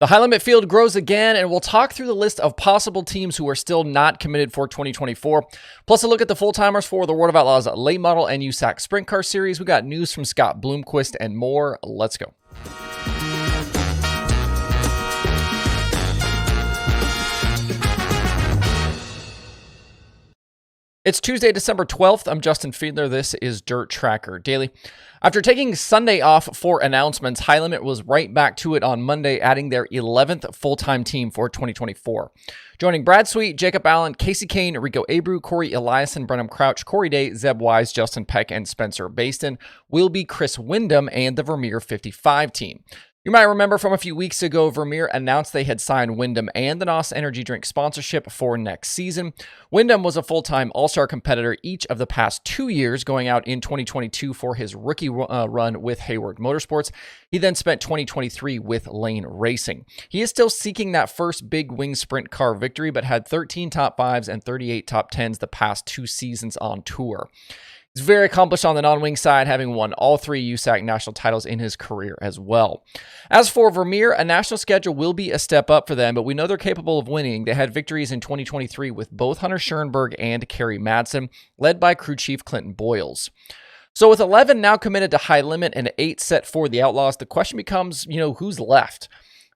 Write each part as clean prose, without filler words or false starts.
The high limit field grows again, and we'll talk through the list of possible teams who are still not committed for 2024. Plus a look at the full-timers for the World of Outlaws Late Model and USAC Sprint Car Series. We got news from Scott Bloomquist and more. Let's go. It's Tuesday, December 12th. I'm Justin Fiedler. This is Dirt Tracker Daily. After taking Sunday off for announcements, High Limit was right back to it on Monday, adding their 11th full-time team for 2024. Joining Brad Sweet, Jacob Allen, Casey Kane, Rico Abreu, Corey Eliason, Brenham Crouch, Corey Day, Zeb Wise, Justin Peck, and Spencer Baston will be Chris Windom and the Vermeer 55 team. You might remember from a few weeks ago, Vermeer announced they had signed Windom and the NOS Energy Drink sponsorship for next season. Windom was a full-time All-Star competitor each of the past 2 years, going out in 2022 for his rookie run with Hayward Motorsports. He then spent 2023 with Lane Racing. He is still seeking that first big wing sprint car victory, but had 13 top 5s and 38 top 10s the past 2 seasons on tour. He's very accomplished on the non-wing side, having won all 3 USAC national titles in his career as well. As for Vermeer, a national schedule will be a step up for them, but we know they're capable of winning. They had victories in 2023 with both Hunter Schoenberg and Kerry Madsen, led by crew chief Clinton Boyles. So with 11 now committed to High Limit and 8 set for the Outlaws, the question becomes, who's left?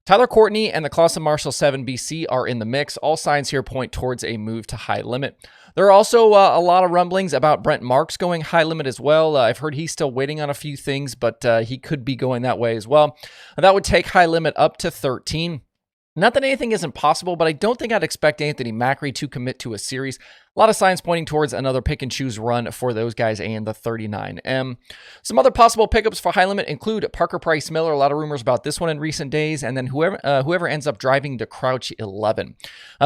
Tyler Courtney and the Clausen Marshall 7BC are in the mix. All signs here point towards a move to High Limit. There are also a lot of rumblings about Brent Marks going High Limit as well. I've heard he's still waiting on a few things, but he could be going that way as well. That would take High Limit up to 13. Not that anything isn't possible, but I don't think I'd expect Anthony Macri to commit to a series. A lot of signs pointing towards another pick-and-choose run for those guys and the 39M. Some other possible pickups for High Limit include Parker Price Miller. A lot of rumors about this one in recent days. And then whoever ends up driving the Crouch 11.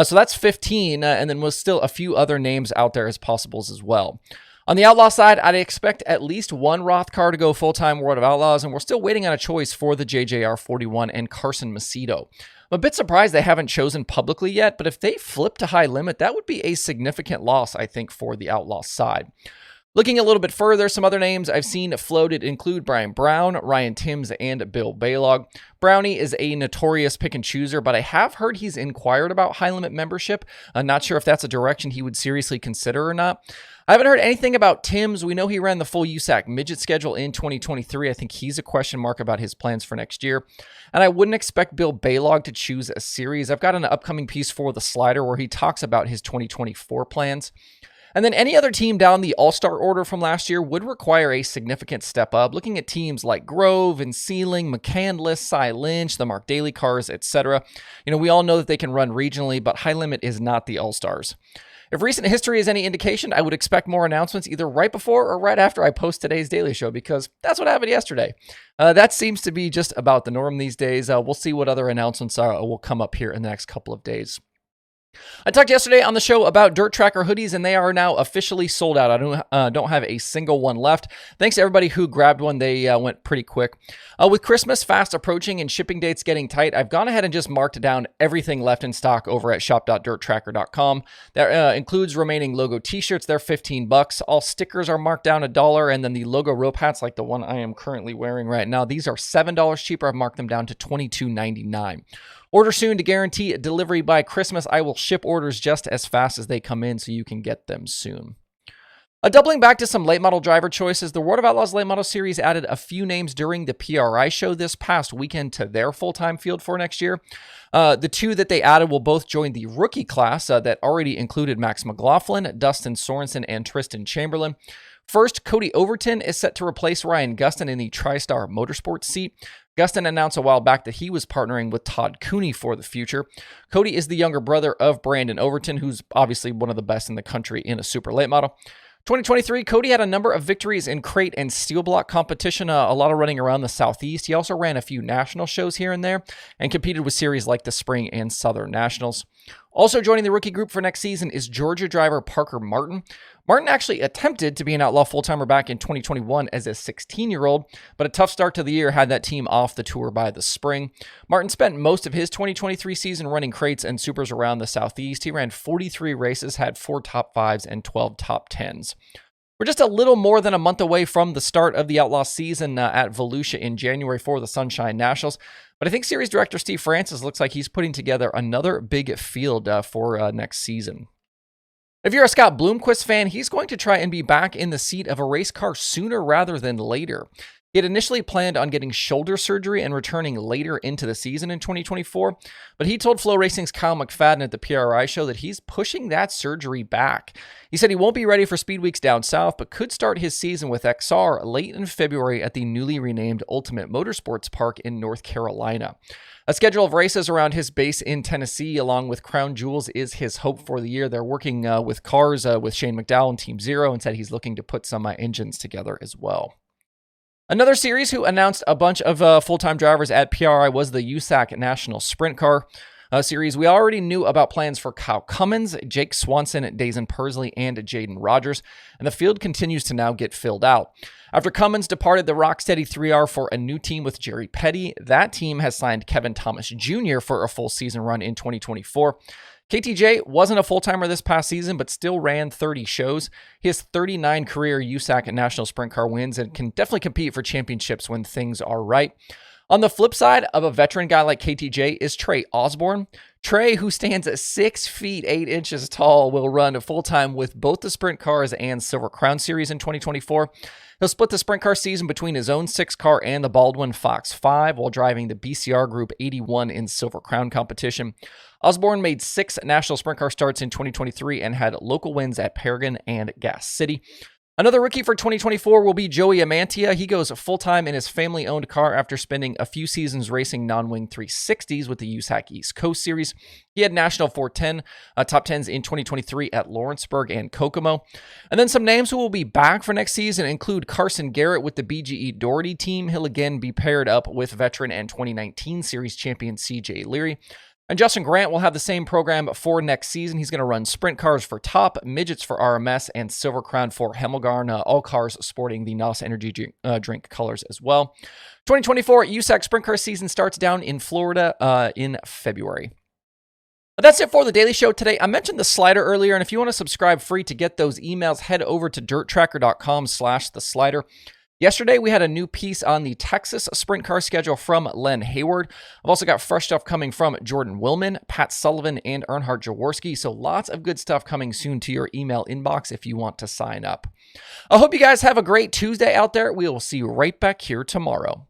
So that's 15, and then with still a few other names out there as possibles as well. On the Outlaw side, I'd expect at least one Roth car to go full-time World of Outlaws, and we're still waiting on a choice for the JJR 41 and Carson Macedo. I'm a bit surprised they haven't chosen publicly yet, but if they flip to High Limit, that would be a significant loss, I think, for the Outlaw side. Looking a little bit further, some other names I've seen floated include Brian Brown, Ryan Timms, and Bill Baylog. Brownie is a notorious pick-and-chooser, but I have heard he's inquired about High Limit membership. I'm not sure if that's a direction he would seriously consider or not. I haven't heard anything about Timms. We know he ran the full USAC midget schedule in 2023. I think he's a question mark about his plans for next year. And I wouldn't expect Bill Baylog to choose a series. I've got an upcoming piece for the Slider where he talks about his 2024 plans. And then any other team down the All-Star order from last year would require a significant step up. Looking at teams like Grove and Sealing, McCandless, Cy Lynch, the Mark Daly cars, etc. We all know that they can run regionally, but High Limit is not the All-Stars. If recent history is any indication, I would expect more announcements either right before or right after I post today's Daily Show, because that's what happened yesterday. That seems to be just about the norm these days. We'll see what other announcements will come up here in the next couple of days. I talked yesterday on the show about DIRTRACKR hoodies, and they are now officially sold out. I don't have a single one left. Thanks to everybody who grabbed one. They went pretty quick. With Christmas fast approaching and shipping dates getting tight, I've gone ahead and just marked down everything left in stock over at shop.dirtracker.com. That includes remaining logo t-shirts. They're $15. All stickers are marked down $1, and then the logo rope hats, like the one I am currently wearing right now, these are $7 cheaper. I've marked them down to $22.99. Order soon to guarantee delivery by Christmas. I will ship orders just as fast as they come in, so you can get them soon. Doubling back to some late model driver choices, the World of Outlaws Late Model Series added a few names during the PRI show this past weekend to their full-time field for next year. The 2 that they added will both join the rookie class that already included Max McLaughlin, Dustin Sorensen, and Tristan Chamberlain. First, Cody Overton is set to replace Ryan Gustin in the TriStar Motorsports seat. Gustin announced a while back that he was partnering with Todd Cooney for the future. Cody is the younger brother of Brandon Overton, who's obviously one of the best in the country in a super late model. 2023, Cody had a number of victories in crate and steel block competition, a lot of running around the Southeast. He also ran a few national shows here and there and competed with series like the Spring and Southern Nationals. Also joining the rookie group for next season is Georgia driver Parker Martin. Martin actually attempted to be an Outlaw full-timer back in 2021 as a 16-year-old, but a tough start to the year had that team off the tour by the spring. Martin spent most of his 2023 season running crates and supers around the Southeast. He ran 43 races, had 4 top 5s and 12 top 10s. We're just a little more than a month away from the start of the Outlaw season at Volusia in January for the Sunshine Nationals. But I think Series Director Steve Francis looks like he's putting together another big field for next season. If you're a Scott Bloomquist fan, he's going to try and be back in the seat of a race car sooner rather than later. He had initially planned on getting shoulder surgery and returning later into the season in 2024, but he told Flow Racing's Kyle McFadden at the PRI show that he's pushing that surgery back. He said he won't be ready for Speed Weeks down south, but could start his season with XR late in February at the newly renamed Ultimate Motorsports Park in North Carolina. A schedule of races around his base in Tennessee, along with Crown Jewels, is his hope for the year. They're working with cars with Shane McDowell and Team Zero, and said he's looking to put some engines together as well. Another series who announced a bunch of full-time drivers at PRI was the USAC National Sprint Car series. We already knew about plans for Kyle Cummins, Jake Swanson, Dazen Persley, and Jaden Rogers, and the field continues to now get filled out. After Cummins departed the Rocksteady 3R for a new team with Jerry Petty, that team has signed Kevin Thomas Jr. for a full season run in 2024. KTJ wasn't a full-timer this past season, but still ran 30 shows. He has 39 career USAC National Sprint Car wins and can definitely compete for championships when things are right. On the flip side of a veteran guy like KTJ is Trey Osborne. Trey, who stands at 6 feet 8 inches tall, will run full-time with both the Sprint Cars and Silver Crown Series in 2024. He'll split the Sprint Car season between his own 6-car and the Baldwin Fox 5 while driving the BCR Group 81 in Silver Crown competition. Osborne made 6 National Sprint Car starts in 2023 and had local wins at Paragon and Gas City. Another rookie for 2024 will be Joey Amantia. He goes full-time in his family-owned car after spending a few seasons racing non-wing 360s with the USAC East Coast Series. He had National 410 top 10s in 2023 at Lawrenceburg and Kokomo. And then some names who will be back for next season include Carson Garrett with the BGE Doherty team. He'll again be paired up with veteran and 2019 Series champion CJ Leary. And Justin Grant will have the same program for next season. He's going to run sprint cars for Top, midgets for RMS, and Silver Crown for Hemmelgarn, all cars sporting the NOS Energy drink colors as well. 2024 USAC Sprint Car season starts down in Florida in February. That's it for the Daily Show today. I mentioned the slider earlier, and if you want to subscribe free to get those emails, head over to DIRTRACKR.com/theslider. Yesterday, we had a new piece on the Texas Sprint Car schedule from Len Hayward. I've also got fresh stuff coming from Jordan Willman, Pat Sullivan, and Earnhardt Jaworski. So lots of good stuff coming soon to your email inbox if you want to sign up. I hope you guys have a great Tuesday out there. We will see you right back here tomorrow.